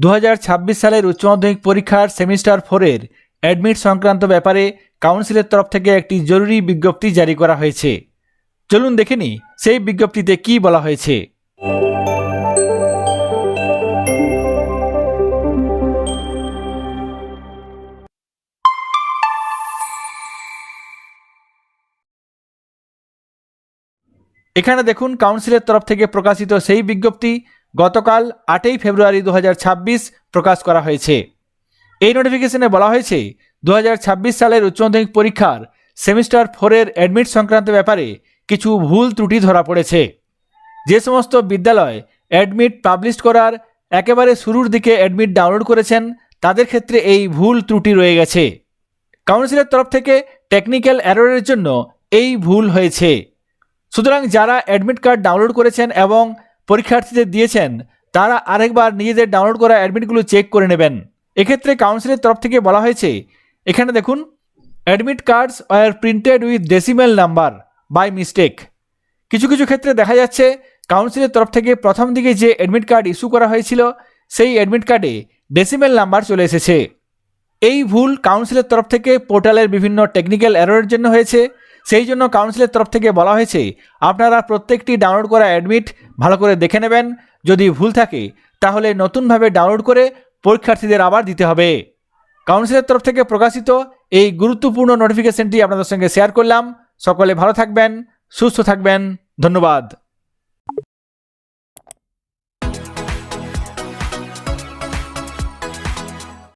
2026 সালের উচ্চ মাধ্যমিক পরীক্ষার সেমিস্টার 4-এর অ্যাডমিট সংক্রান্ত ব্যাপারে কাউন্সিলের তরফ থেকে একটি জরুরি বিজ্ঞপ্তি জারি করা হয়েছে। চলুন দেখে নিই সেই বিজ্ঞপ্তিতে কি বলা হয়েছে। এখানে দেখুন কাউন্সিলের তরফ থেকে প্রকাশিত সেই বিজ্ঞপ্তি গতকাল 8ই ফেব্রুয়ারি 2026 প্রকাশ করা হয়েছে। এই নোটিফিকেশনে বলা হয়েছে 2026 সালের উচ্চ মাধ্যমিক পরীক্ষার সেমিস্টার 4-এর অ্যাডমিট সংক্রান্ত ব্যাপারে কিছু ভুল ত্রুটি ধরা পড়েছে। যে সমস্ত বিদ্যালয় অ্যাডমিট পাবলিশ করার একেবারে শুরুর দিকে অ্যাডমিট ডাউনলোড করেছেন তাদের ক্ষেত্রে এই ভুল ত্রুটি রয়ে গেছে। কাউন্সিলের তরফ থেকে টেকনিক্যাল এররের জন্য এই ভুল হয়েছে। সুতরাং যারা অ্যাডমিট কার্ড ডাউনলোড করেছেন এবং পরীক্ষার্থীদের দিয়েছেন তারা আরেকবার নিজেদের ডাউনলোড করা অ্যাডমিটগুলো চেক করে নেবেন। এক্ষেত্রে কাউন্সিলের তরফ থেকে বলা হয়েছে, এখানে দেখুন, অ্যাডমিট কার্ডস আর printed with decimal number by mistake. কিছু কিছু ক্ষেত্রে দেখা যাচ্ছে কাউন্সিলের তরফ থেকে প্রথম দিকে যে অ্যাডমিট কার্ড ইস্যু করা হয়েছিল সেই অ্যাডমিট কার্ডে ডেসিমেল নাম্বার চলে এসেছে। এই ভুল কাউন্সিলের তরফ থেকে পোর্টালের বিভিন্ন টেকনিক্যাল এররের জন্য হয়েছে। সেই জন্য কাউন্সিলের তরফ থেকে বলা হয়েছে আপনারা প্রত্যেকটি ডাউনলোড করা অ্যাডমিট ভালো করে দেখে নেবেন। যদি ভুল থাকে তাহলে নতুনভাবে ডাউনলোড করে পরীক্ষার্থীদের আবার দিতে হবে। কাউন্সিলের তরফ থেকে প্রকাশিত এই গুরুত্বপূর্ণ নোটিফিকেশনটি আপনাদের সঙ্গে শেয়ার করলাম। সকলে ভালো থাকবেন, সুস্থ থাকবেন। ধন্যবাদ।